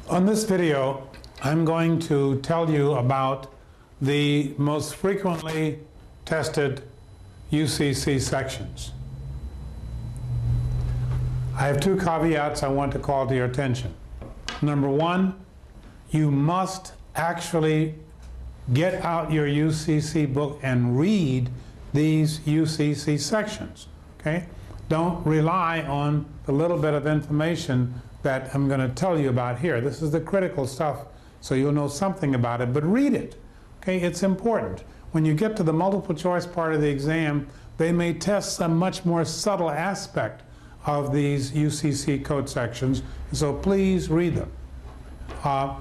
On this video, I'm going to tell you about the most frequently tested UCC sections. I have two caveats I want to call to your attention. Number one, you must actually get out your UCC book and read these UCC sections, okay? Don't rely on the little bit of information that I'm going to tell you about here. This is the critical stuff, so you'll know something about it, but read it, okay? It's important. When you get to the multiple choice part of the exam, they may test some much more subtle aspect of these UCC code sections, so please read them.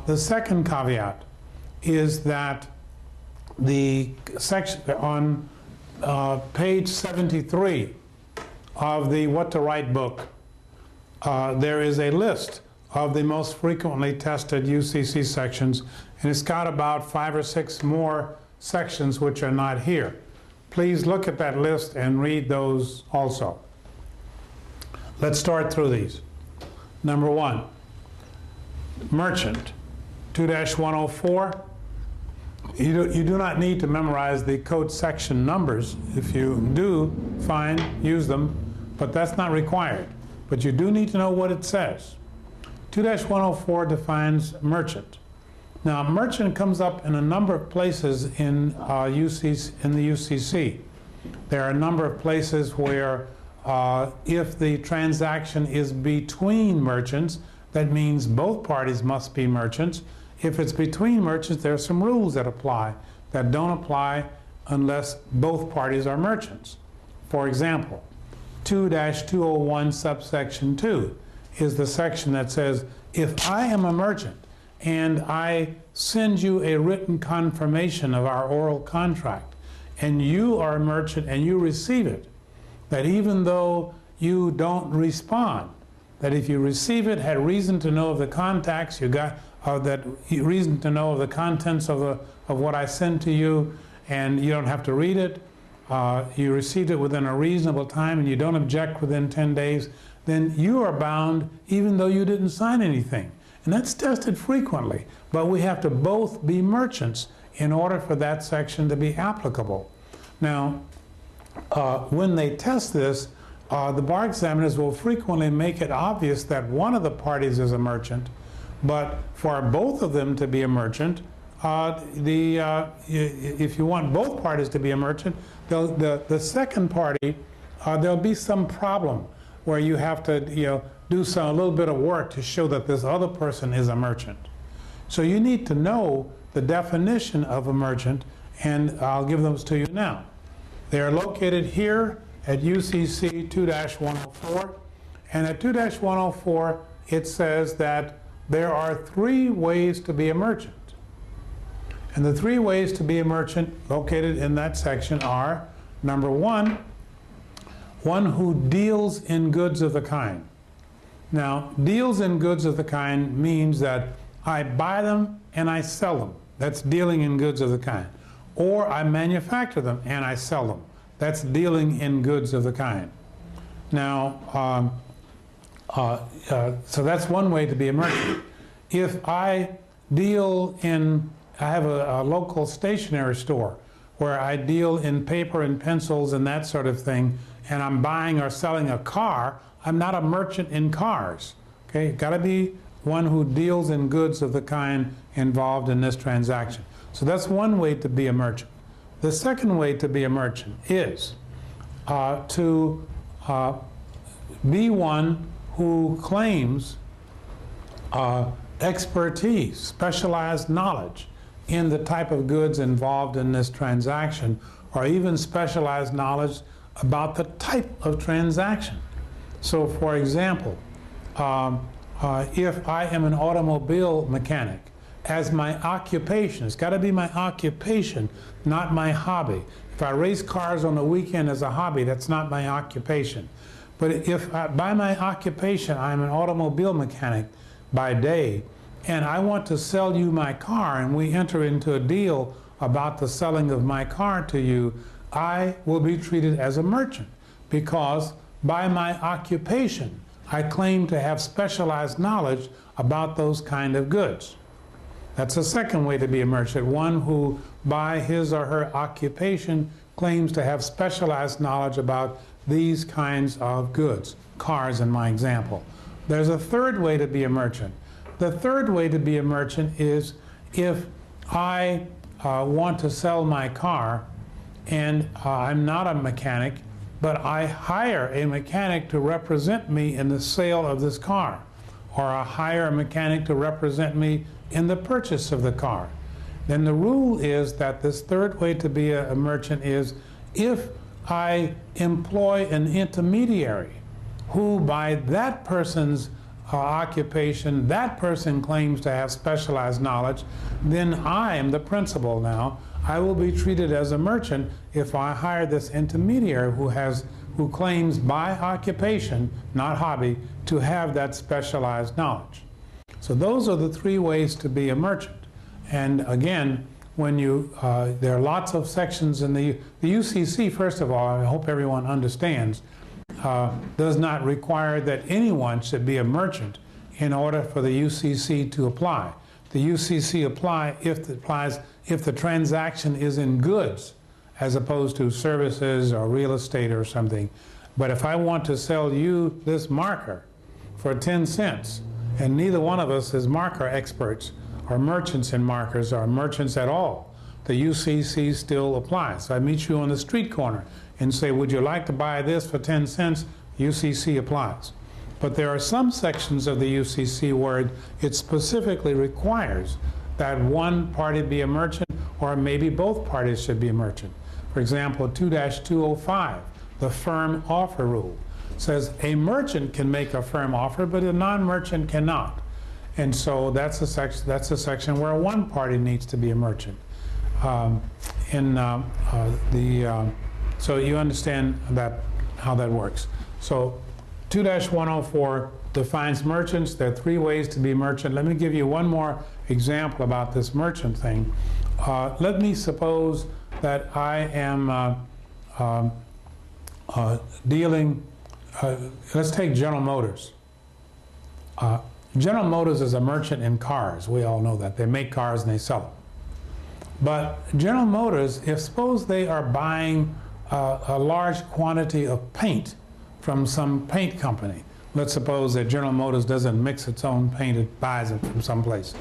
The second caveat is that the section on page 73 of the What to Write book, there is a list of the most frequently tested UCC sections, and it's got about 5 or 6 more sections which are not here. Please look at that list and read those also. Let's start through these. Number 1, merchant, 2-104. You do not need to memorize the code section numbers. If you do, fine, use them, but that's not required. But you do need to know what it says. 2-104 defines merchant. Now, merchant comes up in a number of places in the UCC. There are a number of places where if the transaction is between merchants, that means both parties must be merchants. If it's between merchants, there are some rules that apply that don't apply unless both parties are merchants. For example, 2-201 subsection 2 is the section that says, if I am a merchant and I send you a written confirmation of our oral contract, and you are a merchant and you receive it, that even though you don't respond, that if you receive it, had reason to know of the contacts you got, that reason to know of the contents of what I sent to you, and you don't have to read it, you received it within a reasonable time, and you don't object within 10 days, then you are bound even though you didn't sign anything. And that's tested frequently, but we have to both be merchants in order for that section to be applicable. Now, when they test this, the bar examiners will frequently make it obvious that one of the parties is a merchant, but for both of them to be a merchant, if you want both parties to be a merchant, the second party, there'll be some problem where you have to do a little bit of work to show that this other person is a merchant. So you need to know the definition of a merchant, and I'll give those to you now. They are located here at UCC 2-104, and at 2-104 it says that there are 3 ways to be a merchant. And the 3 ways to be a merchant located in that section are, number 1, one who deals in goods of the kind. Now, deals in goods of the kind means that I buy them and I sell them. That's dealing in goods of the kind. Or I manufacture them and I sell them. That's dealing in goods of the kind. Now, so that's one way to be a merchant. If I deal in, I have a local stationery store where I deal in paper and pencils and that sort of thing, and I'm buying or selling a car, I'm not a merchant in cars. Okay, got to be one who deals in goods of the kind involved in this transaction. So that's one way to be a merchant. The second way to be a merchant is to be one who claims expertise, specialized knowledge in the type of goods involved in this transaction, or even specialized knowledge about the type of transaction. So for example, if I am an automobile mechanic, as my occupation, it's got to be my occupation, not my hobby. If I race cars on the weekend as a hobby, that's not my occupation. But if by my occupation I'm an automobile mechanic by day, and I want to sell you my car, and we enter into a deal about the selling of my car to you, I will be treated as a merchant, because by my occupation I claim to have specialized knowledge about those kind of goods. That's a second way to be a merchant, one who by his or her occupation claims to have specialized knowledge about these kinds of goods, cars in my example. There's a third way to be a merchant. The third way to be a merchant is if I want to sell my car and I'm not a mechanic, but I hire a mechanic to represent me in the sale of this car, or I hire a mechanic to represent me in the purchase of the car. Then the rule is that this third way to be a merchant is if I employ an intermediary who by that person's occupation, that person claims to have specialized knowledge, then I am the principal now. I will be treated as a merchant if I hire this intermediary who claims by occupation, not hobby, to have that specialized knowledge. So those are the three ways to be a merchant. And again, when there are lots of sections in the UCC, first of all, I hope everyone understands, does not require that anyone should be a merchant in order for the UCC to apply. The UCC applies if the transaction is in goods as opposed to services or real estate or something. But if I want to sell you this marker for 10 cents, and neither one of us is marker experts or merchants in markers or merchants at all, the UCC still applies. So I meet you on the street corner and say, would you like to buy this for 10 cents? UCC applies. But there are some sections of the UCC where it specifically requires that one party be a merchant, or maybe both parties should be a merchant. For example, 2-205, the firm offer rule, says a merchant can make a firm offer, but a non-merchant cannot. And so that's a section where one party needs to be a merchant. So you understand how that works. So 2-104 defines merchants. There are three ways to be merchant. Let me give you one more example about this merchant thing. Let me suppose that I am dealing, let's take General Motors. General Motors is a merchant in cars. We all know that. They make cars and they sell them. But General Motors, if suppose they are buying a large quantity of paint from some paint company. Let's suppose that General Motors doesn't mix its own paint, it buys it from someplace.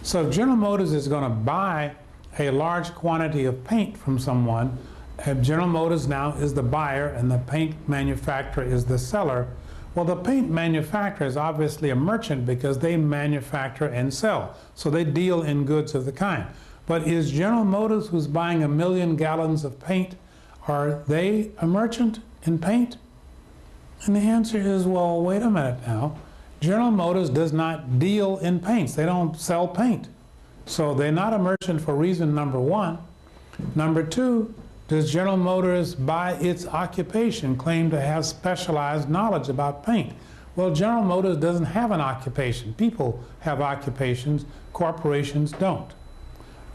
So if General Motors is going to buy a large quantity of paint from someone, if General Motors now is the buyer and the paint manufacturer is the seller, well, the paint manufacturer is obviously a merchant because they manufacture and sell. So they deal in goods of the kind. But is General Motors, who's buying 1 million gallons of paint, are they a merchant in paint? And the answer is, well, wait a minute now. General Motors does not deal in paints. They don't sell paint. So they're not a merchant for reason number one. Number two, does General Motors, by its occupation, claim to have specialized knowledge about paint? Well, General Motors doesn't have an occupation. People have occupations, corporations don't.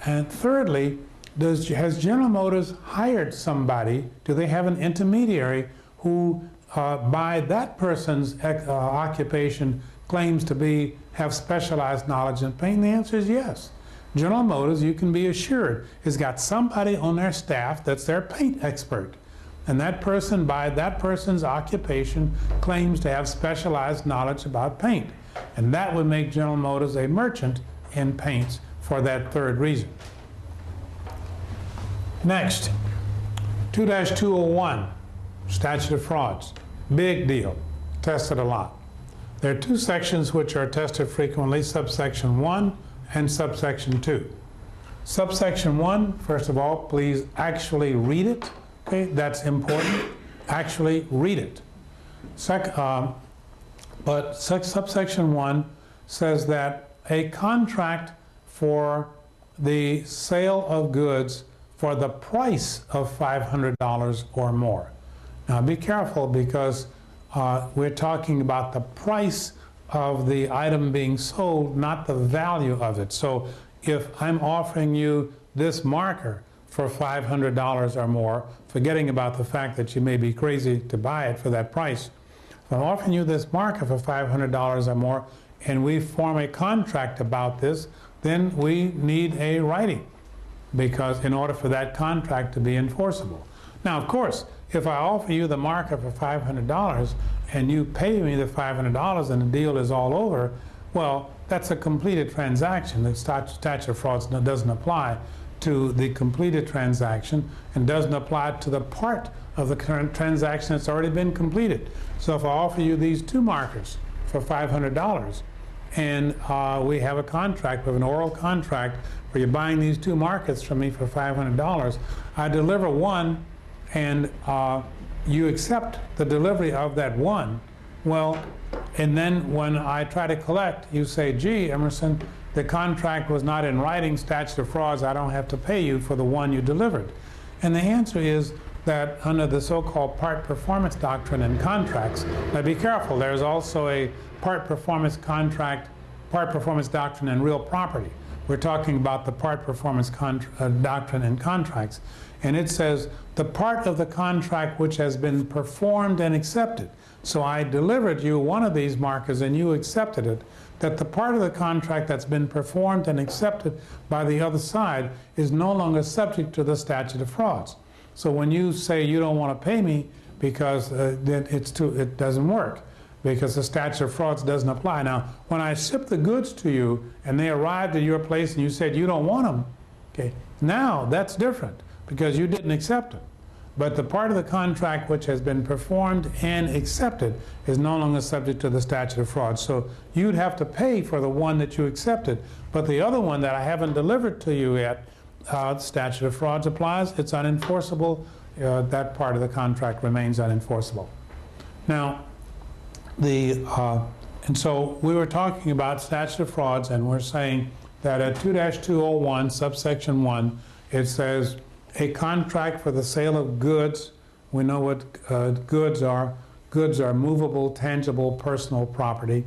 And thirdly, has General Motors hired somebody? Do they have an intermediary who, by that person's occupation, claims to have specialized knowledge in paint? And the answer is yes. General Motors, you can be assured, has got somebody on their staff that's their paint expert. And that person, by that person's occupation, claims to have specialized knowledge about paint. And that would make General Motors a merchant in paints for that third reason. Next, 2-201, Statute of Frauds. Big deal, tested a lot. There are two sections which are tested frequently, subsection 1 and subsection 2. Subsection 1, first of all, please actually read it. Okay, that's important. Actually read it. Subsection 1 says that a contract for the sale of goods for the price of $500 or more. Now be careful, because we're talking about the price of the item being sold, not the value of it. So if I'm offering you this marker for $500 or more, forgetting about the fact that you may be crazy to buy it for that price, If I'm offering you this marker for $500 or more, and we form a contract about this, then we need a writing, because in order for that contract to be enforceable. Now, of course, if I offer you the marker for $500 and you pay me the $500 and the deal is all over, well, that's a completed transaction. The statute of frauds doesn't apply to the completed transaction and doesn't apply to the part of the current transaction that's already been completed. So if I offer you these two markers for $500 and we have a contract, we have an oral contract where you're buying these two markers from me for $500, I deliver one and you accept the delivery of that one, well, and then when I try to collect, you say, gee, Emerson, the contract was not in writing, statute of frauds, I don't have to pay you for the one you delivered. And the answer is that under the so-called part performance doctrine in contracts, now be careful, there's also a part performance doctrine in real property. We're talking about the part performance doctrine in contracts. And it says the part of the contract which has been performed and accepted. So I delivered you one of these markers and you accepted it, that the part of the contract that's been performed and accepted by the other side is no longer subject to the statute of frauds. So when you say you don't want to pay me because it doesn't work, because the statute of frauds doesn't apply. Now, when I ship the goods to you and they arrived at your place and you said you don't want them, okay, now that's different because you didn't accept them. But the part of the contract which has been performed and accepted is no longer subject to the statute of frauds. So you'd have to pay for the one that you accepted, but the other one that I haven't delivered to you yet, the statute of frauds applies, it's unenforceable, that part of the contract remains unenforceable. Now, and so we were talking about statute of frauds, and we're saying that at 2-201 subsection 1, it says a contract for the sale of goods. We know what goods are. Goods are movable, tangible, personal property.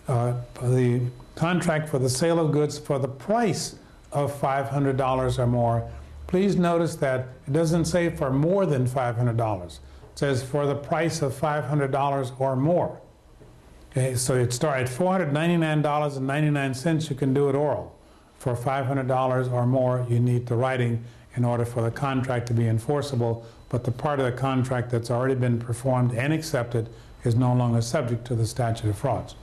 The contract for the sale of goods for the price of $500 or more. Please notice that it doesn't say for more than $500. It says for the price of $500 or more. Okay, so it starts at $499.99, you can do it oral. For $500 or more, you need the writing in order for the contract to be enforceable, but the part of the contract that's already been performed and accepted is no longer subject to the statute of frauds.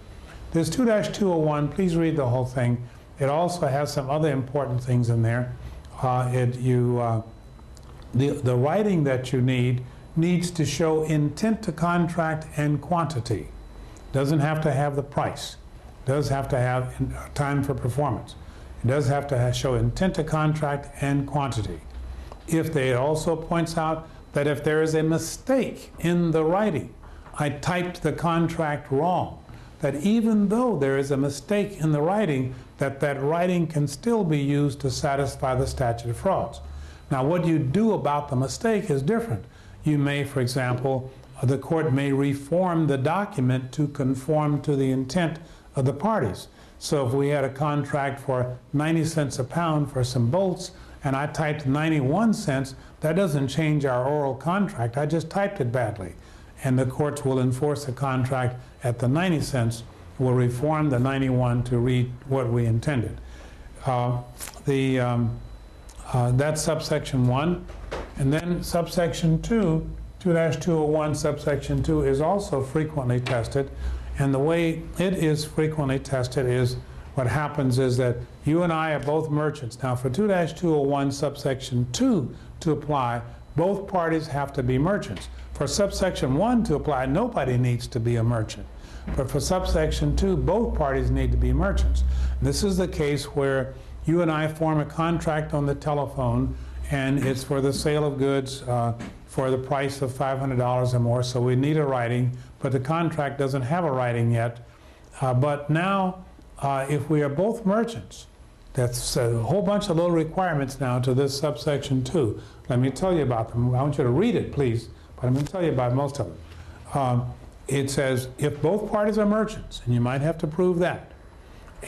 This 2-201, please read the whole thing. It also has some other important things in there. The writing that you needs to show intent to contract and quantity. Doesn't have to have the price. Does have to have time for performance. It does have to show intent to contract and quantity. If it also points out that if there is a mistake in the writing, I typed the contract wrong, that even though there is a mistake in the writing, that writing can still be used to satisfy the statute of frauds. Now, what you do about the mistake is different. You may, for example, the court may reform the document to conform to the intent of the parties. So if we had a contract for 90 cents a pound for some bolts, and I typed 91 cents, that doesn't change our oral contract. I just typed it badly. And the courts will enforce the contract at the 90 cents, will reform the 91 to read what we intended. That's subsection 1. And then subsection 2, 2-201 subsection 2 is also frequently tested. And the way it is frequently tested is what happens is that you and I are both merchants. Now for 2-201 subsection 2 to apply, both parties have to be merchants. For subsection 1 to apply, nobody needs to be a merchant. But for subsection 2, both parties need to be merchants. This is the case where you and I form a contract on the telephone, and it's for the sale of goods for the price of $500 or more, so we need a writing, but the contract doesn't have a writing yet. But now, if we are both merchants, that's a whole bunch of little requirements now to this subsection 2. Let me tell you about them. I want you to read it, please, but I'm going to tell you about most of them. It says, if both parties are merchants, and you might have to prove that,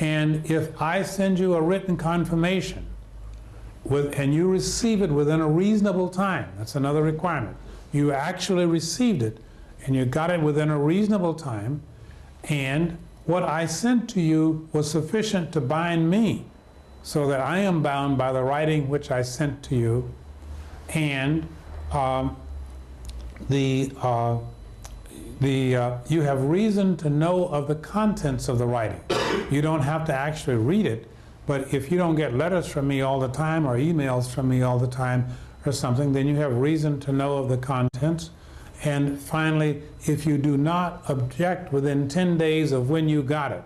and if I send you a written confirmation, and you receive it within a reasonable time, that's another requirement. You actually received it and you got it within a reasonable time, and what I sent to you was sufficient to bind me, so that I am bound by the writing which I sent to you, and you have reason to know of the contents of the writing. You don't have to actually read it, but if you don't get letters from me all the time or emails from me all the time or something, then you have reason to know of the contents. And finally, if you do not object within 10 days of when you got it,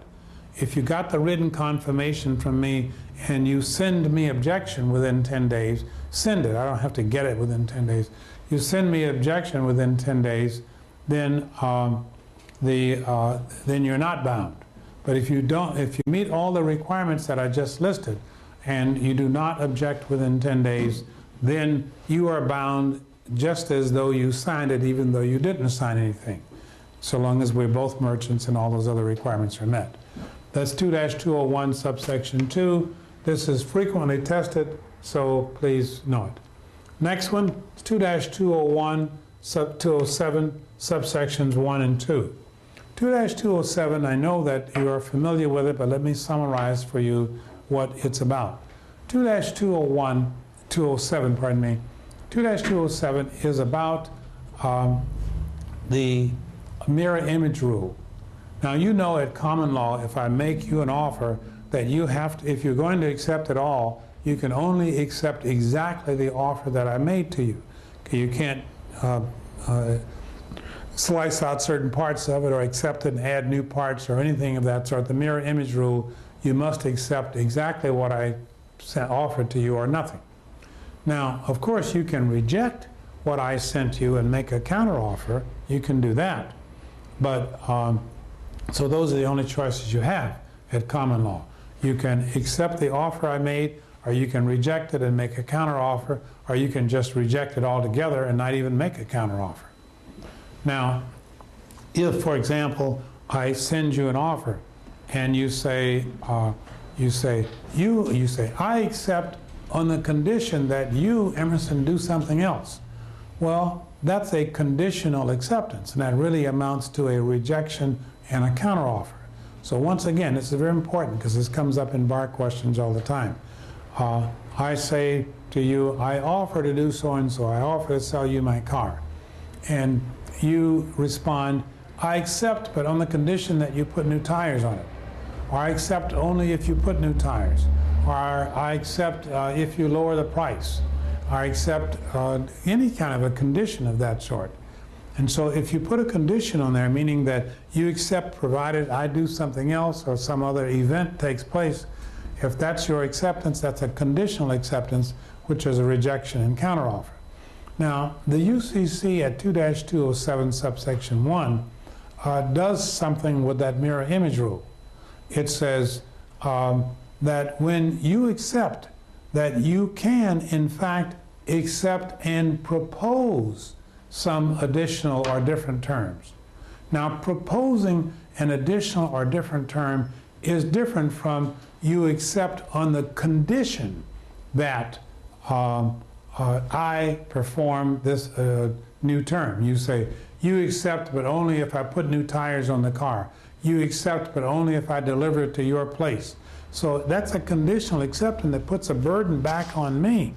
if you got the written confirmation from me and you send me objection within 10 days, send it. I don't have to get it within 10 days. You send me objection within 10 days, then then you're not bound. But if you don't, if you meet all the requirements that I just listed and you do not object within 10 days, then you are bound just as though you signed it, even though you didn't sign anything, so long as we're both merchants and all those other requirements are met. That's 2-201 subsection 2. This is frequently tested, so please know it. Next one is 2-201 sub 207 subsections 1 and 2. 2-207, I know that you are familiar with it, but let me summarize for you what it's about. 2-201, 207, pardon me. 2-207 is about the mirror image rule. Now, you know at common law, if I make you an offer, that you have to, if you're going to accept it all, you can only accept exactly the offer that I made to you. Okay, you can't slice out certain parts of it or accept it and add new parts or anything of that sort. The mirror image rule, you must accept exactly what I offered to you or nothing. Now, of course, you can reject what I sent you and make a counteroffer. You can do that. But, so those are the only choices you have at common law. You can accept the offer I made, or you can reject it and make a counteroffer, or you can just reject it altogether and not even make a counteroffer. Now, if, for example, I send you an offer and you say, I accept on the condition that you, Emerson, do something else. Well, that's a conditional acceptance, and that really amounts to a rejection and a counteroffer. So once again, this is very important because this comes up in bar questions all the time. I say to you, I offer to do so-and-so. I offer to sell you my car. And you respond, I accept, but on the condition that you put new tires on it. Or I accept only if you put new tires. Or I accept if you lower the price. Or I accept any kind of a condition of that sort. And so if you put a condition on there, meaning that you accept provided I do something else or some other event takes place, if that's your acceptance, that's a conditional acceptance, which is a rejection and counteroffer. Now, the UCC at 2-207 subsection 1 does something with that mirror image rule. It says that when you accept, that you can, in fact, accept and propose some additional or different terms. Now, proposing an additional or different term is different from you accept on the condition that I perform this new term. You say, you accept, but only if I put new tires on the car. You accept, but only if I deliver it to your place. So that's a conditional acceptance that puts a burden back on me.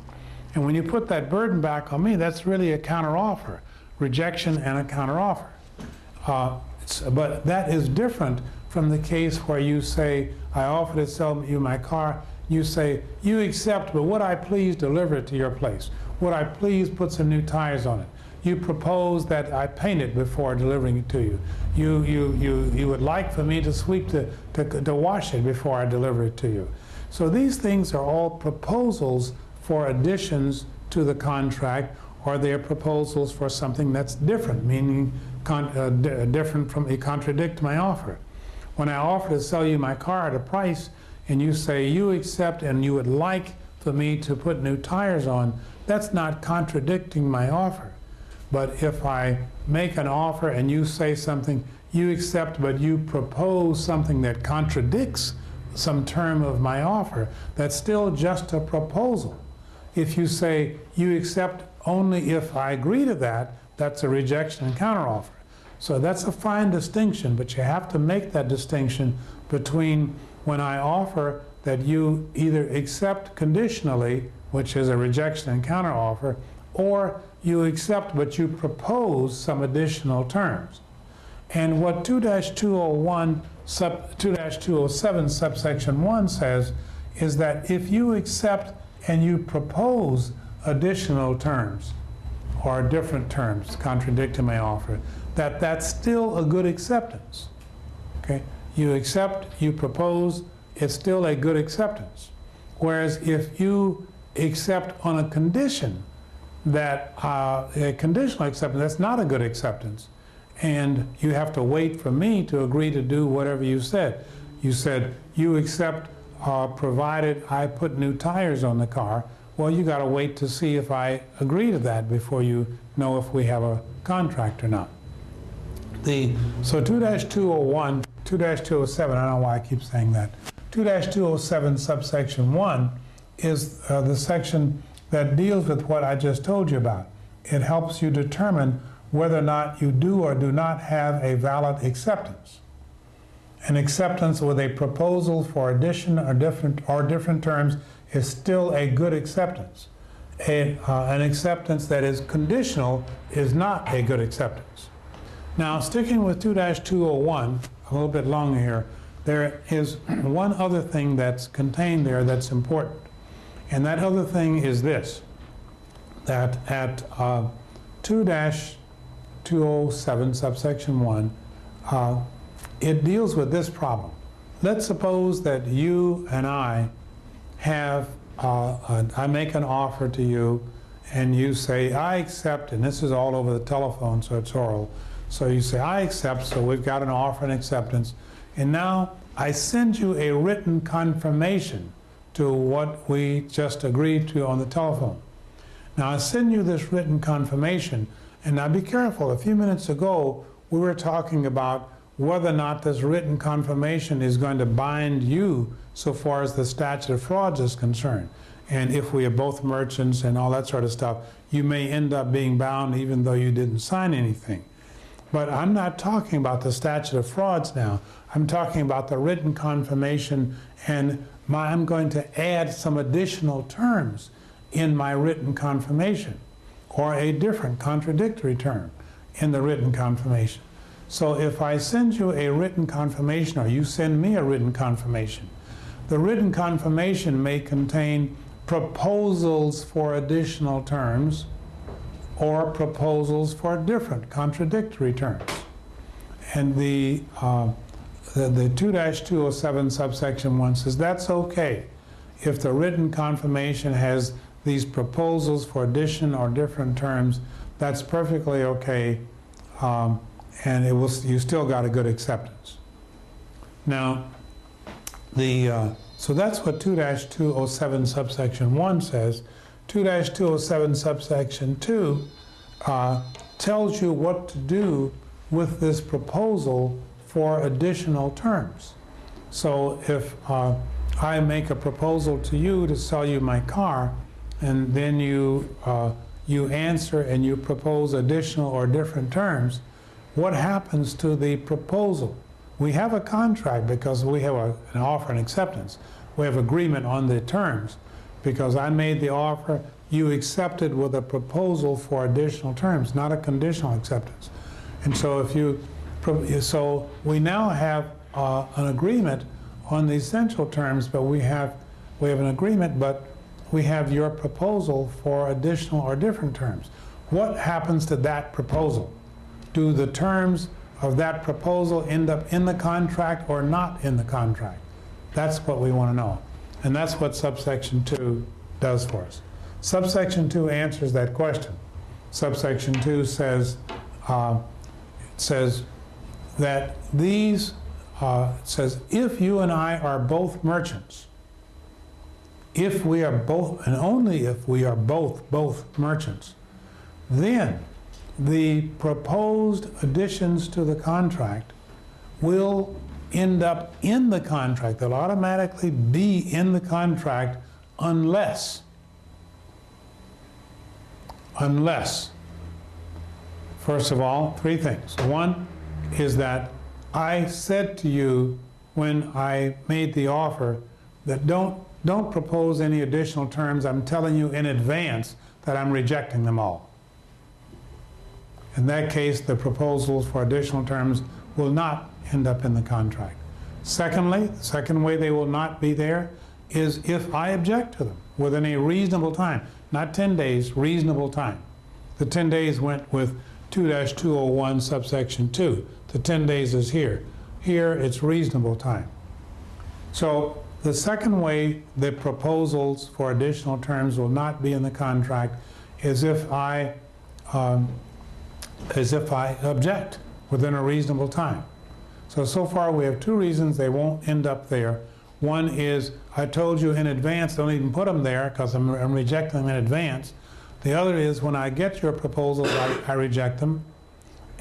And when you put that burden back on me, that's really a counteroffer, rejection and a counteroffer. But that is different from the case where you say, I offer to sell you my car. You say, you accept, but would I please deliver it to your place? Would I please put some new tires on it? You propose that I paint it before delivering it to you. You would like for me to sweep to wash it before I deliver it to you. So these things are all proposals for additions to the contract, or they are proposals for something that's different, meaning different from, it contradict my offer. When I offer to sell you my car at a price, and you say you accept and you would like for me to put new tires on, that's not contradicting my offer. But if I make an offer and you say something, you accept, but you propose something that contradicts some term of my offer, that's still just a proposal. If you say you accept only if I agree to that, that's a rejection and counteroffer. So that's a fine distinction, but you have to make that distinction between when I offer that you either accept conditionally, which is a rejection and counteroffer, or you accept but you propose some additional terms. And what 2-207 subsection 1 says is that if you accept and you propose additional terms or different terms contradicting my offer, that's still a good acceptance. Okay? You accept, you propose, it's still a good acceptance. Whereas if you accept on a condition, that a conditional acceptance, that's not a good acceptance. And you have to wait for me to agree to do whatever you said. You said you accept provided I put new tires on the car. Well, you got to wait to see if I agree to that before you know if we have a contract or not. So 2-201, 2-207, I don't know why I keep saying that. 2-207 subsection 1 is the section that deals with what I just told you about. It helps you determine whether or not you do or do not have a valid acceptance. An acceptance with a proposal for addition or different terms is still a good acceptance. An acceptance that is conditional is not a good acceptance. Now, sticking with 2-201, a little bit longer here, there is one other thing that's contained there that's important. And that other thing is this, that at 2-207 subsection 1, it deals with this problem. Let's suppose that you and I have, I make an offer to you and you say, I accept, and this is all over the telephone, so it's oral. So you say, I accept, so we've got an offer and acceptance. And now I send you a written confirmation to what we just agreed to on the telephone. Now I send you this written confirmation, and now be careful, a few minutes ago we were talking about whether or not this written confirmation is going to bind you so far as the statute of frauds is concerned. And if we are both merchants and all that sort of stuff, you may end up being bound even though you didn't sign anything. But I'm not talking about the statute of frauds now. I'm talking about the written confirmation, and I'm going to add some additional terms in my written confirmation, or a different contradictory term in the written confirmation. So if I send you a written confirmation, or you send me a written confirmation, the written confirmation may contain proposals for additional terms or proposals for different contradictory terms. And the 2-207 subsection 1 says that's okay if the written confirmation has these proposals for addition or different terms. That's perfectly okay, and you still got a good acceptance. Now, so that's what 2-207 subsection 1 says. 2-207 subsection 2 tells you what to do with this proposal for additional terms. So if I make a proposal to you to sell you my car, and then you answer and you propose additional or different terms, what happens to the proposal? We have a contract because we have an offer and acceptance. We have agreement on the terms because I made the offer, you accepted with a proposal for additional terms, not a conditional acceptance. And so so we now have an agreement on the essential terms, but we have an agreement, but we have your proposal for additional or different terms. What happens to that proposal? Do the terms of that proposal end up in the contract or not in the contract? That's what we want to know. And that's what subsection 2 does for us. Subsection 2 answers that question. Subsection 2 says, that these, says if you and I are both merchants, if we are both, and only if we are both merchants, then the proposed additions to the contract will end up in the contract. They'll automatically be in the contract unless First of all, three things. One is that I said to you when I made the offer that don't propose any additional terms. I'm telling you in advance that I'm rejecting them all. In that case, the proposals for additional terms will not end up in the contract. Secondly, the second way they will not be there is if I object to them within a reasonable time, not 10 days, reasonable time. The 10 days went with 2-201 subsection 2. The 10 days is here. Here it's reasonable time. So the second way the proposals for additional terms will not be in the contract is if I object within a reasonable time. So far we have two reasons they won't end up there. One is I told you in advance, don't even put them there because I'm rejecting them in advance. The other is when I get your proposals, I reject them.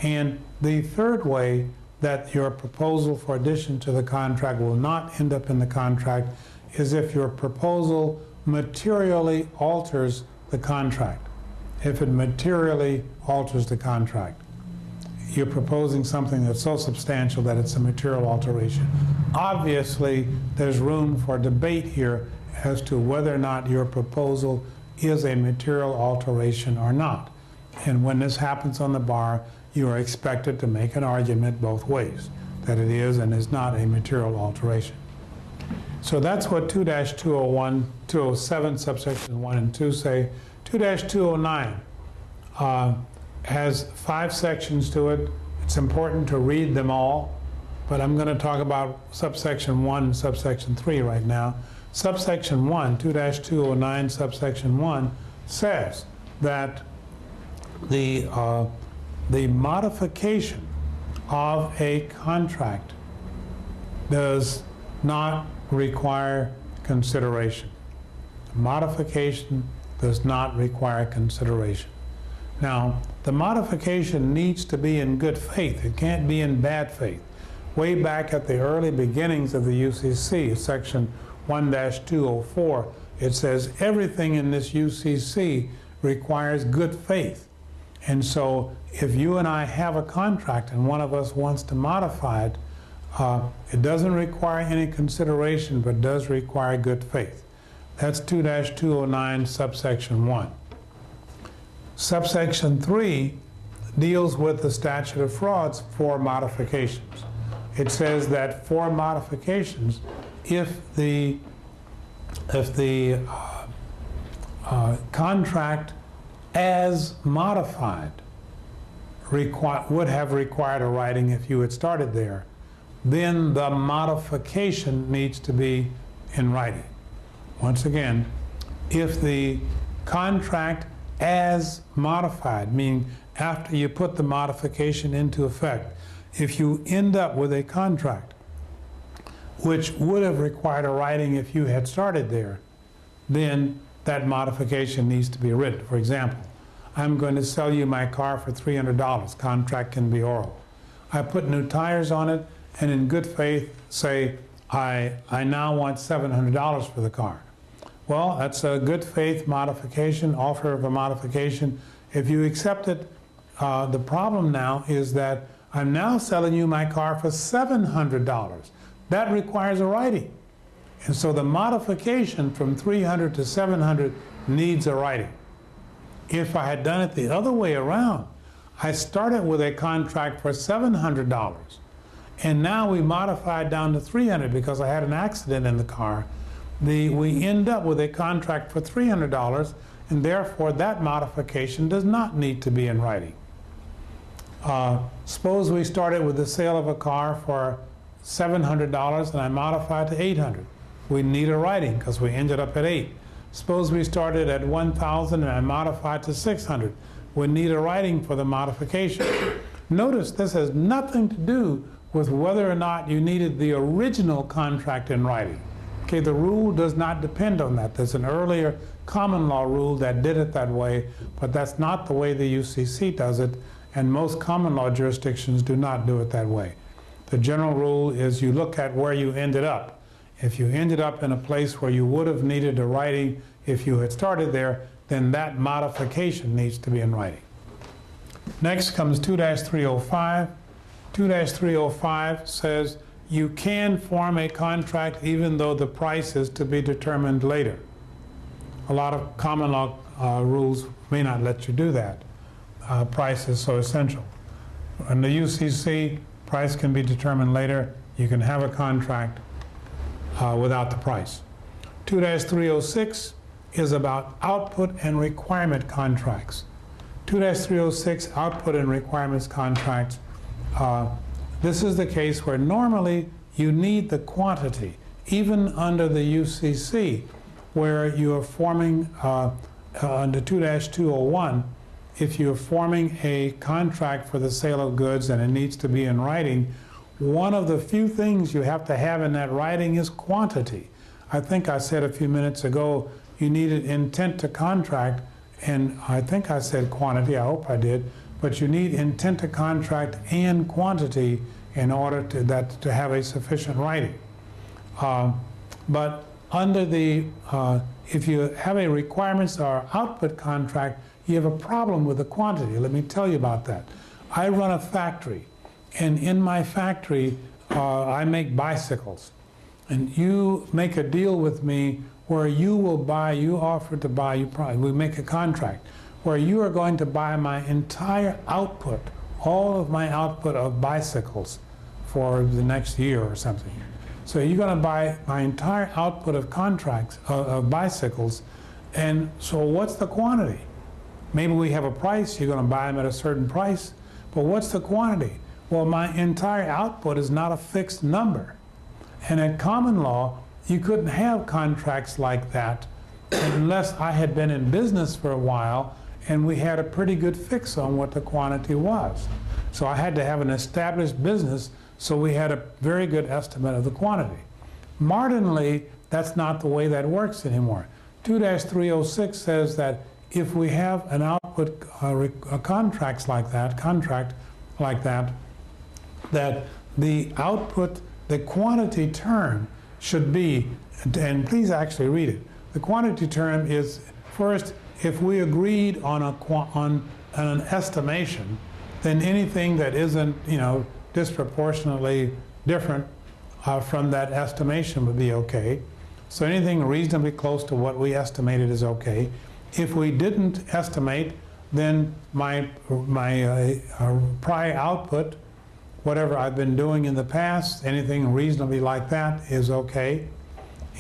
And the third way that your proposal for addition to the contract will not end up in the contract is if your proposal materially alters the contract. If it materially alters the contract. You're proposing something that's so substantial that it's a material alteration. Obviously, there's room for debate here as to whether or not your proposal is a material alteration or not. And when this happens on the bar, you are expected to make an argument both ways, that it is and is not a material alteration. So that's what 2-201, 207 subsections 1 and 2 say. 2-209 has 5 sections to it. It's important to read them all, but I'm going to talk about subsection 1 and subsection 3 right now. Subsection 1, 2-209 subsection 1 says that the modification of a contract does not require consideration. Modification does not require consideration. Now, the modification needs to be in good faith. It can't be in bad faith. Way back at the early beginnings of the UCC, section 1-204, it says everything in this UCC requires good faith. And so if you and I have a contract and one of us wants to modify it, it doesn't require any consideration, but does require good faith. That's 2-209 subsection 1. Subsection 3 deals with the statute of frauds for modifications. It says that for modifications, if the contract as modified would have required a writing if you had started there, then the modification needs to be in writing. Once again, if the contract as modified, meaning after you put the modification into effect, if you end up with a contract which would have required a writing if you had started there, then that modification needs to be written. For example, I'm going to sell you my car for $300. Contract can be oral. I put new tires on it and in good faith say, I now want $700 for the car. Well, that's a good faith modification, offer of a modification. If you accept it, the problem now is that I'm now selling you my car for $700. That requires a writing. And so the modification from $300 to $700 needs a writing. If I had done it the other way around, I started with a contract for $700, and now we modified down to $300 because I had an accident in the car. We end up with a contract for $300, and therefore that modification does not need to be in writing. Suppose we started with the sale of a car for $700 and I modified to $800. We need a writing because we ended up at $800. Suppose we started at $1,000 and I modified to $600. We need a writing for the modification. Notice this has nothing to do with whether or not you needed the original contract in writing. Okay, the rule does not depend on that. There's an earlier common law rule that did it that way, but that's not the way the UCC does it, and most common law jurisdictions do not do it that way. The general rule is you look at where you ended up. If you ended up in a place where you would have needed a writing if you had started there, then that modification needs to be in writing. Next comes 2-305. 2-305 says you can form a contract even though the price is to be determined later. A lot of common law rules may not let you do that. Price is so essential. In the UCC, price can be determined later. You can have a contract without the price. 2-306 is about output and requirement contracts. 2-306, output and requirements contracts. This is the case where normally you need the quantity, even under the UCC, where you are forming, under 2-201, if you're forming a contract for the sale of goods and it needs to be in writing, one of the few things you have to have in that writing is quantity. I think I said a few minutes ago you needed intent to contract, and I think I said quantity, I hope I did, but you need intent to contract and quantity in order to have a sufficient writing. But under the, if you have a requirements or output contract, you have a problem with the quantity. Let me tell you about that. I run a factory, and in my factory, I make bicycles. And you make a deal with me where you will buy, you offer to buy, we make a contract, where you are going to buy my entire output, all of my output of bicycles for the next year or something. So you're going to buy my entire output of contracts, of bicycles, and so what's the quantity? Maybe we have a price, you're going to buy them at a certain price, but what's the quantity? Well, my entire output is not a fixed number. And at common law, you couldn't have contracts like that unless I had been in business for a while and we had a pretty good fix on what the quantity was. So I had to have an established business, so we had a very good estimate of the quantity. Modernly, that's not the way that works anymore. 2-306 says that if we have an output contract like that, that the output, the quantity term should be, and please actually read it. The quantity term is, first, if we agreed on an estimation, then anything that isn't, disproportionately different from that estimation would be okay. So anything reasonably close to what we estimated is okay. If we didn't estimate, then my prior output, whatever I've been doing in the past, anything reasonably like that is okay.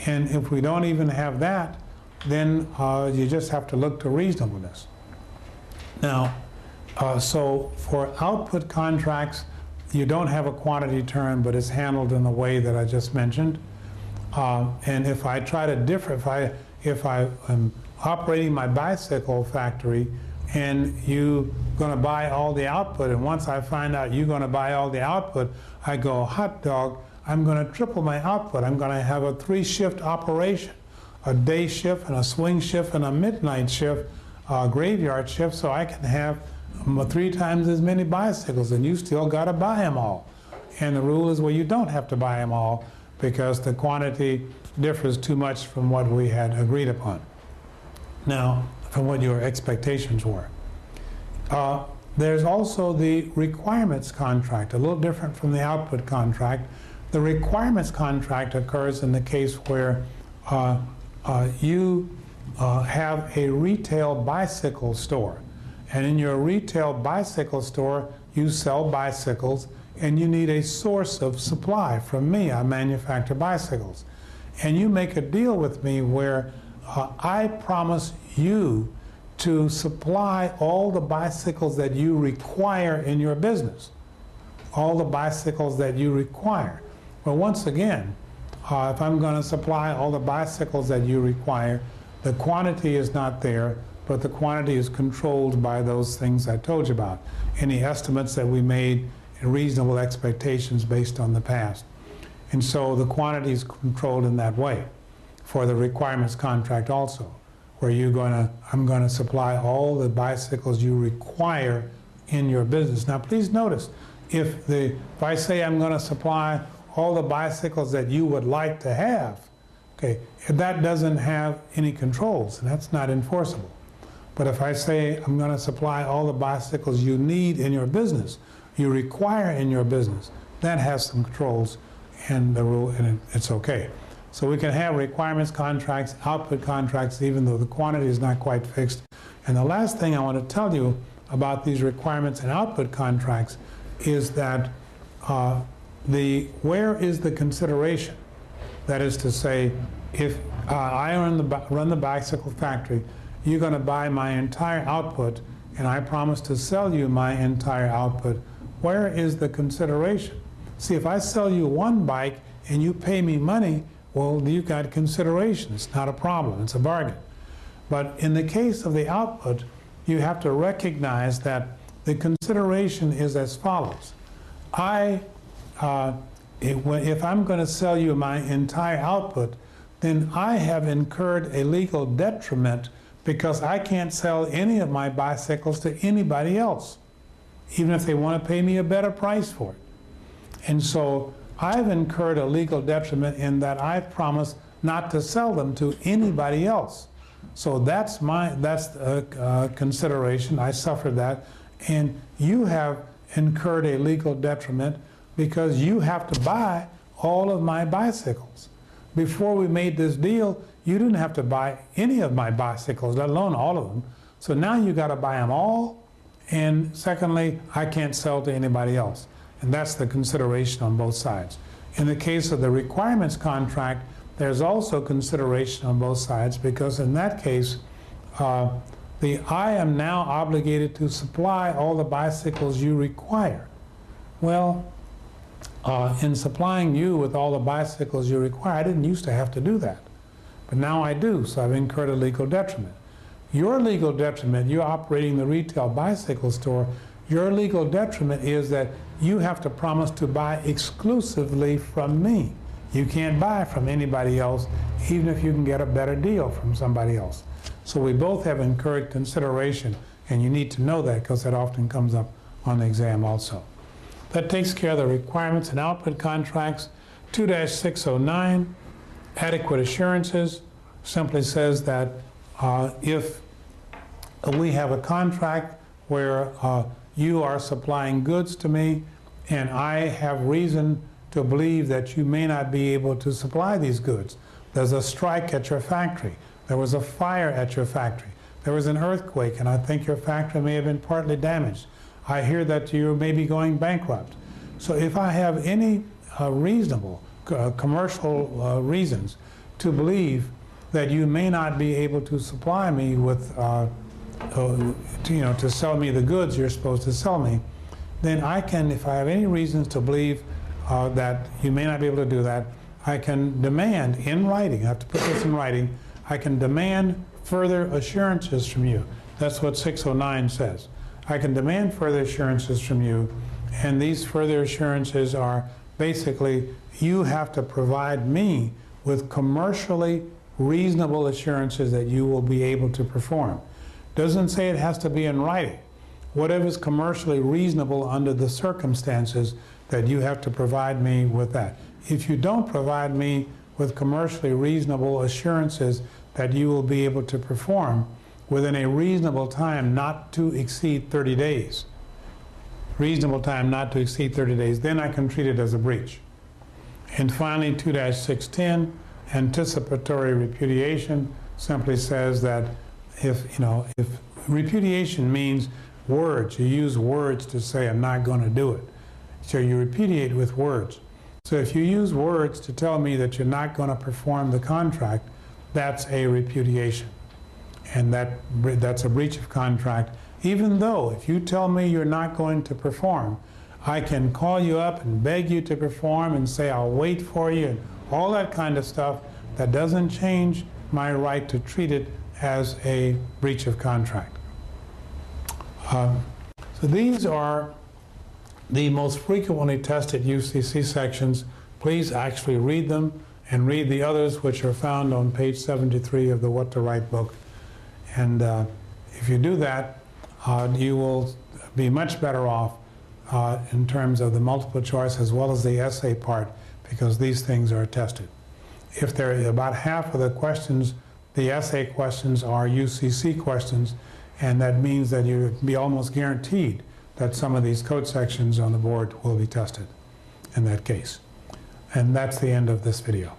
And if we don't even have that, then you just have to look to reasonableness. Now, so for output contracts, you don't have a quantity term, but it's handled in the way that I just mentioned. And if I try to differ, if I am operating my bicycle factory and you're going to buy all the output, and once I find out you're going to buy all the output, I go, hot dog, I'm going to triple my output. I'm going to have a 3-shift operation, a day shift and a swing shift and a midnight shift, graveyard shift, so I can have 3 times as many bicycles, and you still got to buy them all. And the rule is, well, you don't have to buy them all because the quantity differs too much from what we had agreed upon. Now, from what your expectations were. There's also the requirements contract, a little different from the output contract. The requirements contract occurs in the case where you have a retail bicycle store. And in your retail bicycle store, you sell bicycles, and you need a source of supply from me. I manufacture bicycles. And you make a deal with me where I promise you to supply all the bicycles that you require in your business. All the bicycles that you require. Well, once again, if I'm going to supply all the bicycles that you require, the quantity is not there, but the quantity is controlled by those things I told you about. Any estimates that we made and reasonable expectations based on the past. And so the quantity is controlled in that way for the requirements contract also, where I'm going to supply all the bicycles you require in your business. Now please notice, if I say I'm going to supply all the bicycles that you would like to have, okay, that doesn't have any controls, and that's not enforceable. But if I say I'm going to supply all the bicycles you need in your business, you require in your business, that has some controls and the rule, and it's okay. So we can have requirements contracts, output contracts, even though the quantity is not quite fixed. And the last thing I want to tell you about these requirements and output contracts is that where is the consideration? That is to say, if I run the bicycle factory, you're going to buy my entire output, and I promise to sell you my entire output. Where is the consideration? See, if I sell you one bike and you pay me money, well, you've got consideration. It's not a problem. It's a bargain. But in the case of the output, you have to recognize that the consideration is as follows. If I'm going to sell you my entire output, then I have incurred a legal detriment because I can't sell any of my bicycles to anybody else, even if they want to pay me a better price for it. And so I've incurred a legal detriment in that I've promised not to sell them to anybody else. So that's consideration. I suffered that. And you have incurred a legal detriment because you have to buy all of my bicycles. Before we made this deal, you didn't have to buy any of my bicycles, let alone all of them. So now you got to buy them all. And secondly, I can't sell to anybody else. And that's the consideration on both sides. In the case of the requirements contract, there's also consideration on both sides, because in that case, I am now obligated to supply all the bicycles you require. Well, in supplying you with all the bicycles you require, I didn't used to have to do that. But now I do, so I've incurred a legal detriment. Your legal detriment, you're operating the retail bicycle store, your legal detriment is that you have to promise to buy exclusively from me. You can't buy from anybody else, even if you can get a better deal from somebody else. So we both have incurred consideration, and you need to know that because that often comes up on the exam also. That takes care of the requirements and output contracts. 2-609, adequate assurances, simply says that if we have a contract where you are supplying goods to me and I have reason to believe that you may not be able to supply these goods. There's a strike at your factory. There was a fire at your factory. There was an earthquake, and I think your factory may have been partly damaged. I hear that you may be going bankrupt. So if I have any reasonable commercial reasons to believe that you may not be able to supply me with, to sell me the goods you're supposed to sell me, then I can, if I have any reasons to believe that you may not be able to do that, I can demand in writing, I have to put this in writing, I can demand further assurances from you. That's what 609 says. I can demand further assurances from you, and these further assurances are basically you have to provide me with commercially reasonable assurances that you will be able to perform. Doesn't say it has to be in writing. Whatever is commercially reasonable under the circumstances, that you have to provide me with that. If you don't provide me with commercially reasonable assurances that you will be able to perform within a reasonable time not to exceed 30 days, reasonable time not to exceed 30 days, then I can treat it as a breach. And finally, 2-610, anticipatory repudiation, simply says that if repudiation means words, you use words to say I'm not going to do it. So you repudiate with words. So if you use words to tell me that you're not going to perform the contract, that's a repudiation. And that's a breach of contract. Even though if you tell me you're not going to perform, I can call you up and beg you to perform and say I'll wait for you and all that kind of stuff. That doesn't change my right to treat it as a breach of contract. So these are the most frequently tested UCC sections. Please actually read them and read the others, which are found on page 73 of the What to Write book. And if you do that, you will be much better off in terms of the multiple choice as well as the essay part, because these things are tested. If they're about half of the questions, the essay questions are UCC questions, And that means that you'd be almost guaranteed that some of these code sections on the board will be tested in that case. And that's the end of this video.